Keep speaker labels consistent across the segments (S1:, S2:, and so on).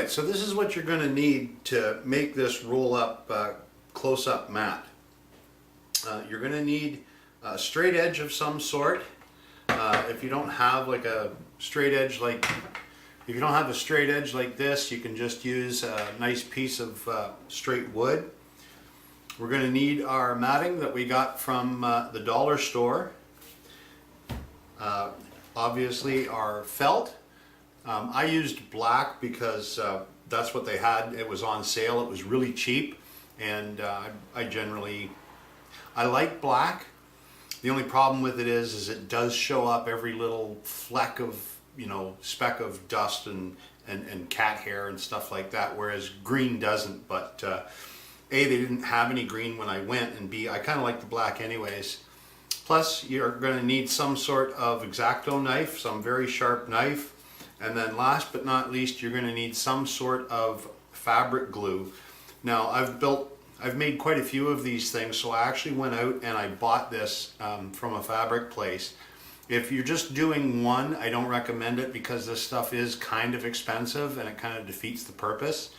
S1: Alright, so this is what you're going to need to make this roll up close-up mat. You're going to need a straight edge of some sort. If you don't have like a straight edge if you don't have a straight edge like this, you can just use a nice piece of straight wood. We're going to need our matting that we got from the dollar store. Obviously our felt. I used black because that's what they had. It was on sale. It was really cheap, and I like black. The only problem with it is it does show up every little fleck of, speck of dust and cat hair and stuff like that, whereas green doesn't. But A, they didn't have any green when I went, and B, I kind of like the black anyways. Plus, you're going to need some sort of X-Acto knife, some very sharp knife. And then last but not least, you're going to need some sort of fabric glue. Now, I've made quite a few of these things, so I actually went out and I bought this from a fabric place. If you're just doing one, I don't recommend it because this stuff is kind of expensive and it kind of defeats the purpose.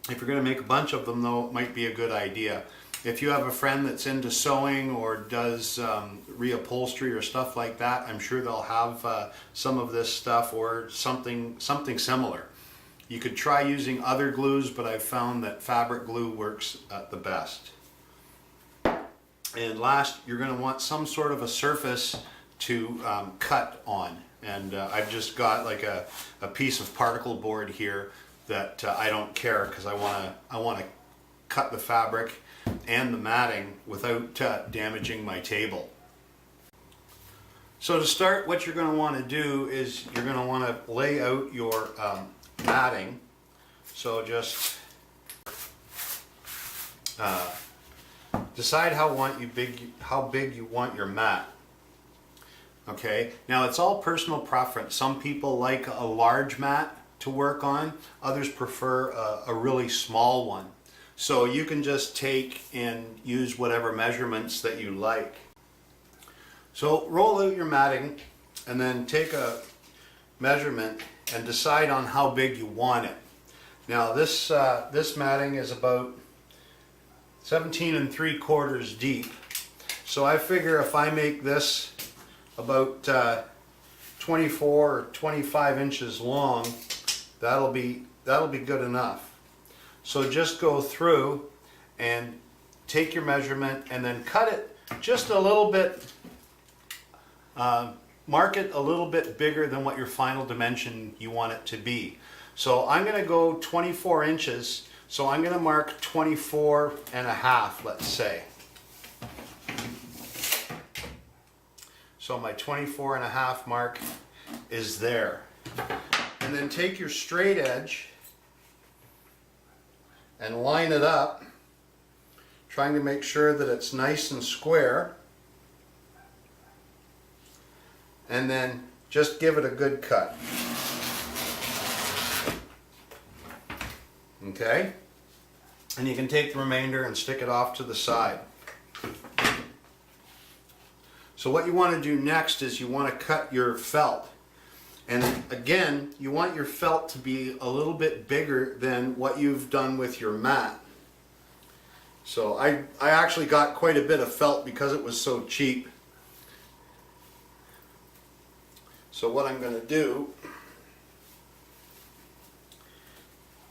S1: If you're going to make a bunch of them, though, it might be a good idea. If you have a friend that's into sewing or does reupholstery or stuff like that, I'm sure they'll have some of this stuff or something similar. You could try using other glues, but I've found that fabric glue works the best. And last, you're going to want some sort of a surface to cut on. And I've just got like a piece of particle board here that I don't care because I want to cut the fabric and the matting without damaging my table. So to start, what you're going to want to do is you're going to want to lay out your matting. So just decide how big you want your mat. Okay, now it's all personal preference. Some people like a large mat to work on, others prefer a really small one. So you can just take and use whatever measurements that you like. So roll out your matting and then take a measurement and decide on how big you want it. Now this matting is about 17 3/4 deep. So I figure if I make this about 24 or 25 inches long, that'll be good enough. So just go through and take your measurement and then cut it just a little bit, mark it a little bit bigger than what your final dimension you want it to be. So I'm going to go 24 inches, so I'm going to mark 24 and a half, let's say. So my 24 and a half mark is there. And then take your straight edge and line it up, trying to make sure that it's nice and square, and then just give it a good cut. Okay? And you can take the remainder and stick it off to the side. So what you want to do next is you want to cut your felt. And again, you want your felt to be a little bit bigger than what you've done with your mat. So I actually got quite a bit of felt because it was so cheap. So what I'm going to do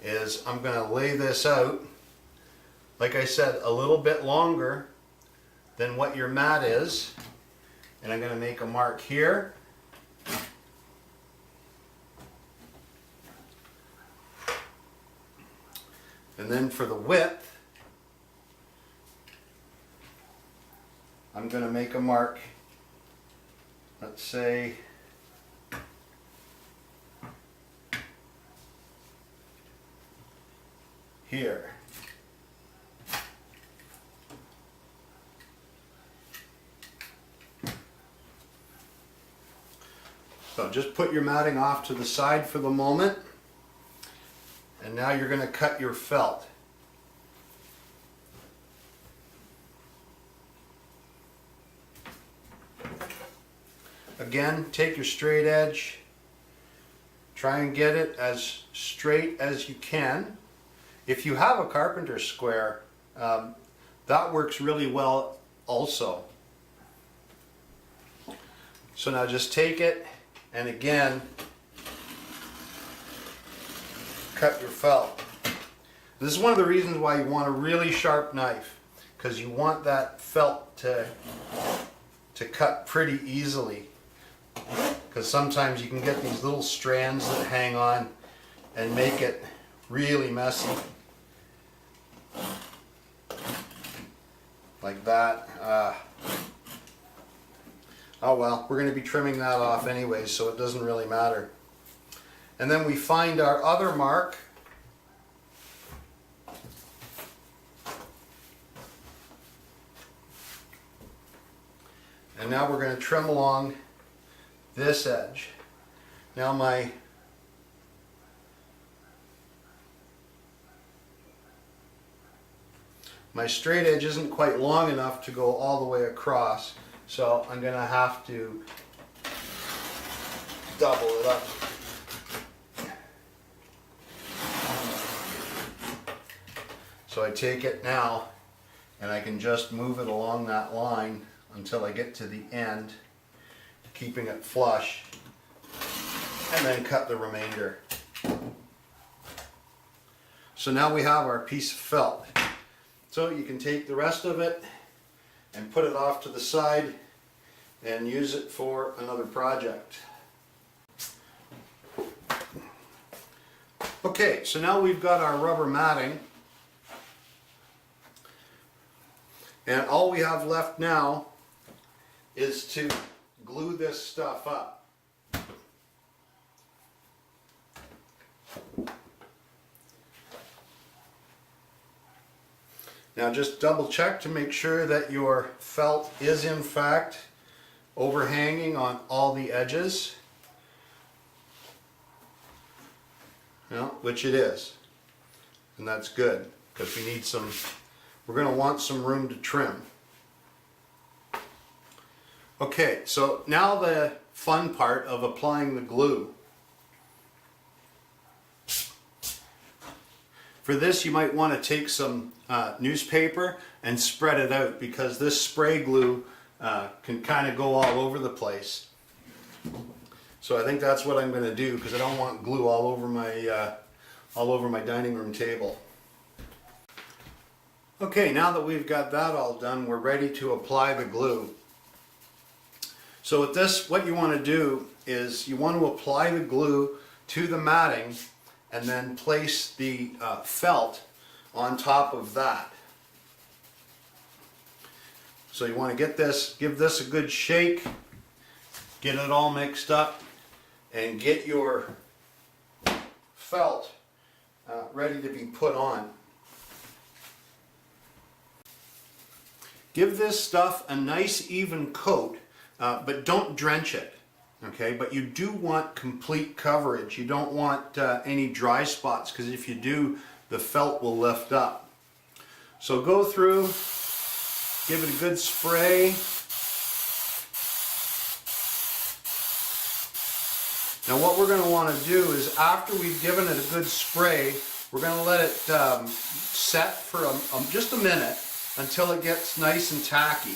S1: is I'm going to lay this out, like I said, a little bit longer than what your mat is. And I'm going to make a mark here. And then for the width, I'm going to make a mark, let's say, here. So just put your matting off to the side for the moment. And now you're going to cut your felt. Again, take your straight edge, Try and get it as straight as you can. If you have a carpenter square, that works really well also. So now just take it and again cut your felt. This is one of the reasons why you want a really sharp knife, because you want that felt to cut pretty easily. Because sometimes you can get these little strands that hang on and make it really messy. Like that. Oh well, we're going to be trimming that off anyways, so it doesn't really matter. And then we find our other mark. And now we're going to trim along this edge. Now my straight edge isn't quite long enough to go all the way across, so I'm going to have to double it up. So I take it now and I can just move it along that line until I get to the end, keeping it flush, and then cut the remainder. So now we have our piece of felt. So you can take the rest of it and put it off to the side and use it for another project. Okay, so now we've got our rubber matting, and all we have left now is to glue this stuff up. Now just double check to make sure that your felt is in fact overhanging on all the edges. Which it is. And that's good, because we need some, we're going to want some room to trim. Okay, so now the fun part of applying the glue. For this you might want to take some newspaper and spread it out, because this spray glue can kind of go all over the place. So I think that's what I'm going to do, because I don't want glue all over my dining room table. Okay, now that we've got that all done, we're ready to apply the glue. So with this, what you want to do is you want to apply the glue to the matting and then place the felt on top of that. So you want to give this a good shake, get it all mixed up, and get your felt ready to be put on. Give this stuff a nice even coat, but don't drench it. Okay, but you do want complete coverage. You don't want any dry spots, because if you do, the felt will lift up. So go through, give it a good spray. Now what we're going to want to do is, after we've given it a good spray, we're going to let it set for just a minute until it gets nice and tacky.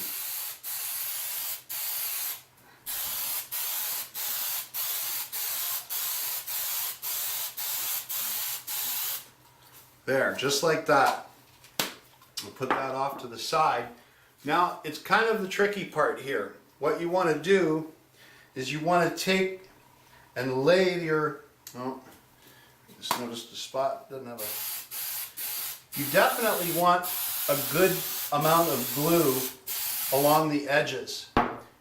S1: There, just like that. We'll put that off to the side. Now, it's kind of the tricky part here. What you want to do is you want to take and lay your, oh, just noticed the spot, doesn't have a, you definitely want a good amount of glue along the edges,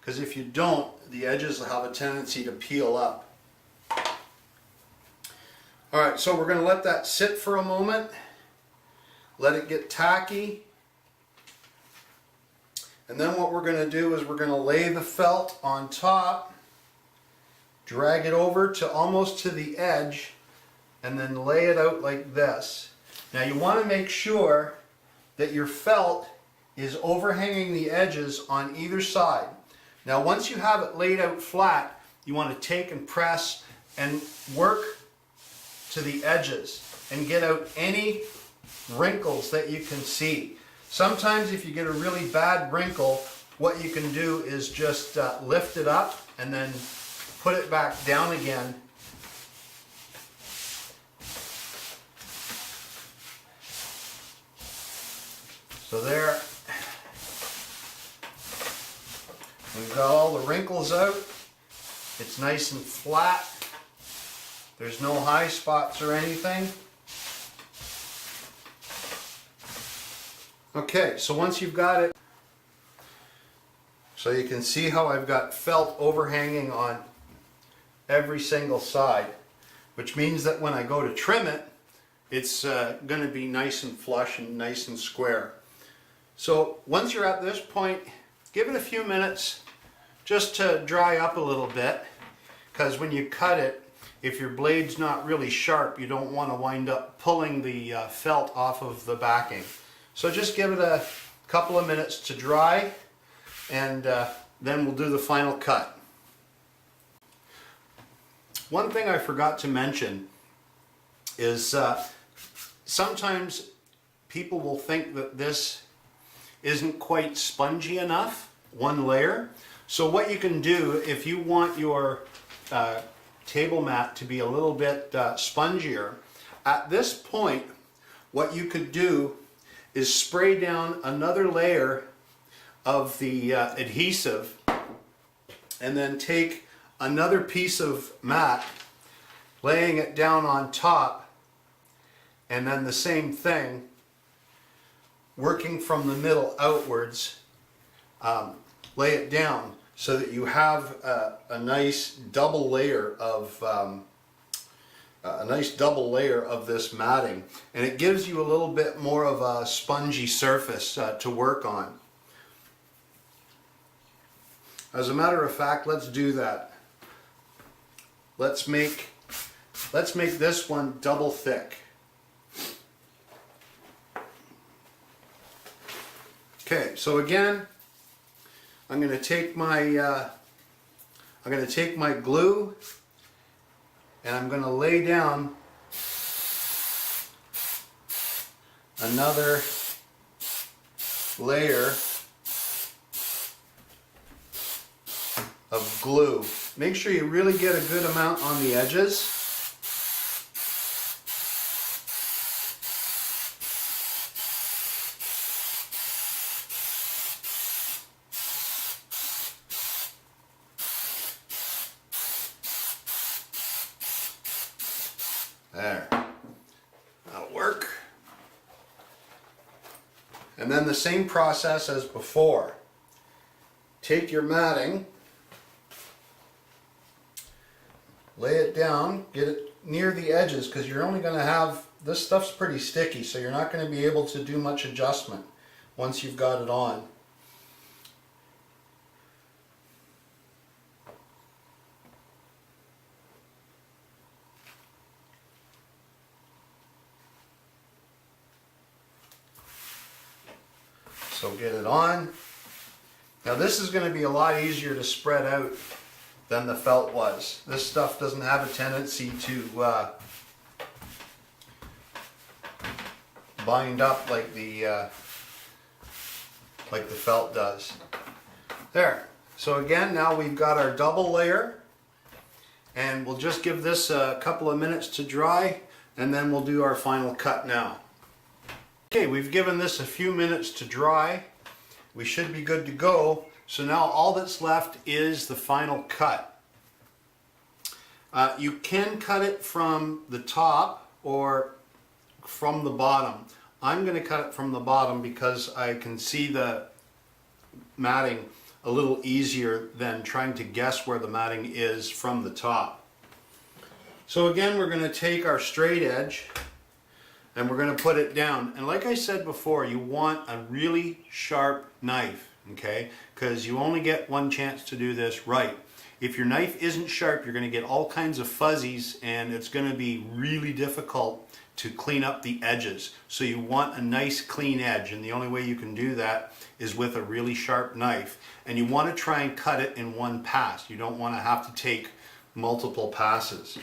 S1: because if you don't, the edges will have a tendency to peel up. Alright, so we're going to let that sit for a moment, let it get tacky, and then what we're going to do is we're going to lay the felt on top, drag it over to almost to the edge, and then lay it out like this. Now you want to make sure that your felt is overhanging the edges on either side. Now once you have it laid out flat, you want to take and press and work to the edges and get out any wrinkles that you can see. Sometimes if you get a really bad wrinkle, what you can do is just lift it up and then put it back down again. So there, we've got all the wrinkles out. It's nice and flat. There's no high spots or anything. Okay, so once you've got it, so you can see how I've got felt overhanging on every single side, which means that when I go to trim it, it's going to be nice and flush and nice and square. So once you're at this point, give it a few minutes just to dry up a little bit, because when you cut it, if your blade's not really sharp, you don't want to wind up pulling the felt off of the backing. So just give it a couple of minutes to dry, and then we'll do the final cut. One thing I forgot to mention is sometimes people will think that this isn't quite spongy enough, one layer. So what you can do, if you want your table mat to be a little bit spongier, at this point what you could do is spray down another layer of the adhesive, and then take another piece of mat, laying it down on top, and then the same thing, working from the middle outwards, lay it down so that you have a nice double layer of this matting, and it gives you a little bit more of a spongy surface to work on. As a matter of fact, let's do that. Let's make this one double thick. Okay, so again, I'm going to take my glue, and I'm going to lay down another layer of glue. Make sure you really get a good amount on the edges. There, that'll work. And then the same process as before. Take your matting, lay it down, get it near the edges, because you're only going to have, this stuff's pretty sticky, so you're not going to be able to do much adjustment once you've got it on. So get it on. Now this is going to be a lot easier to spread out than the felt was. This stuff doesn't have a tendency to bind up like the felt does. There. So again, now we've got our double layer, and we'll just give this a couple of minutes to dry, and then we'll do our final cut now. Okay, we've given this a few minutes to dry. We should be good to go. So now all that's left is the final cut. You can cut it from the top or from the bottom. I'm going to cut it from the bottom because I can see the matting a little easier than trying to guess where the matting is from the top. So again, we're going to take our straight edge and we're going to put it down. And like I said before, you want a really sharp knife, okay? Because you only get one chance to do this right. If your knife isn't sharp, you're going to get all kinds of fuzzies, and it's going to be really difficult to clean up the edges. So you want a nice clean edge, and the only way you can do that is with a really sharp knife. And you want to try and cut it in one pass. You don't want to have to take multiple passes.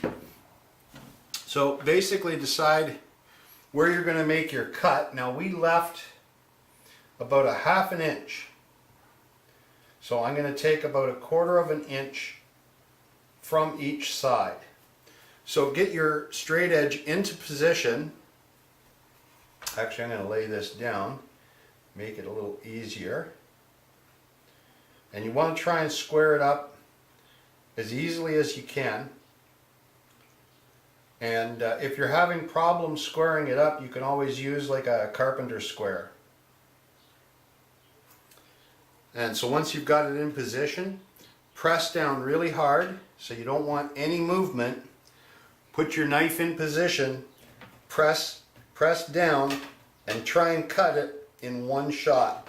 S1: So basically decide where you're going to make your cut. Now we left about 1/2 inch. So I'm going to take about 1/4 inch from each side. So get your straight edge into position. Actually, I'm going to lay this down, make it a little easier. And you want to try and square it up as easily as you can. And if you're having problems squaring it up, you can always use like a carpenter square. And so once you've got it in position, press down really hard so you don't want any movement. Put your knife in position, press down, and try and cut it in one shot.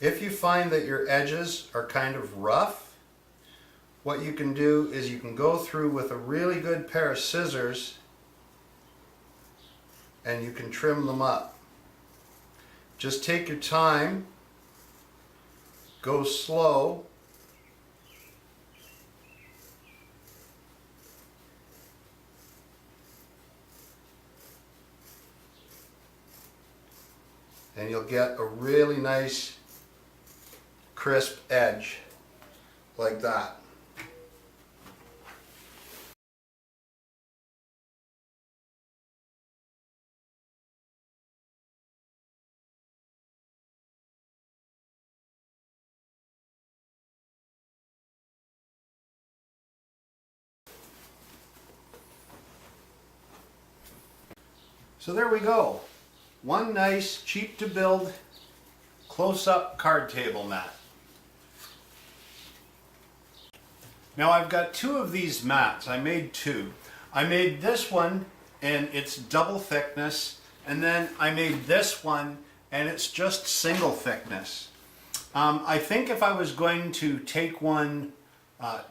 S1: If you find that your edges are kind of rough, what you can do is you can go through with a really good pair of scissors and you can trim them up. Just take your time, go slow, and you'll get a really nice crisp edge like that. So there we go. One nice, cheap to build, close-up card table mat. Now I've got 2 of these mats. I made 2. I made this one and it's double thickness, and then I made this one and it's just single thickness. I think if I was going to take one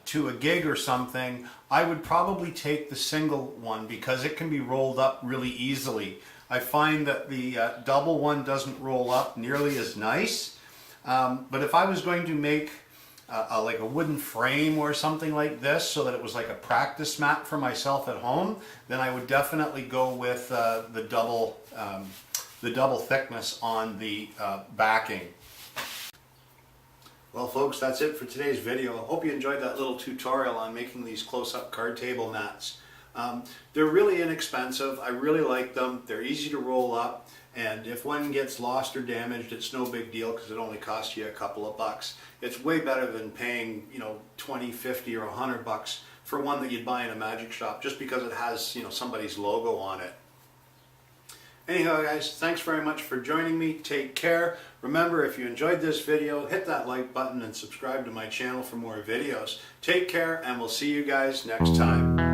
S1: to a gig or something, I would probably take the single one because it can be rolled up really easily. I find that the double one doesn't roll up nearly as nice, but if I was going to make like a wooden frame or something like this so that it was like a practice mat for myself at home, then I would definitely go with the double thickness on the backing. Well folks, that's it for today's video. I hope you enjoyed that little tutorial on making these close-up card table mats. They're really inexpensive. I really like them. They're easy to roll up, and if one gets lost or damaged, it's no big deal because it only costs you a couple of bucks. It's way better than paying, you know, 20, 50 or 100 bucks for one that you'd buy in a magic shop just because it has, you know, somebody's logo on it. Anyhow guys, thanks very much for joining me. Take care. Remember, if you enjoyed this video, hit that like button and subscribe to my channel for more videos. Take care, and we'll see you guys next time.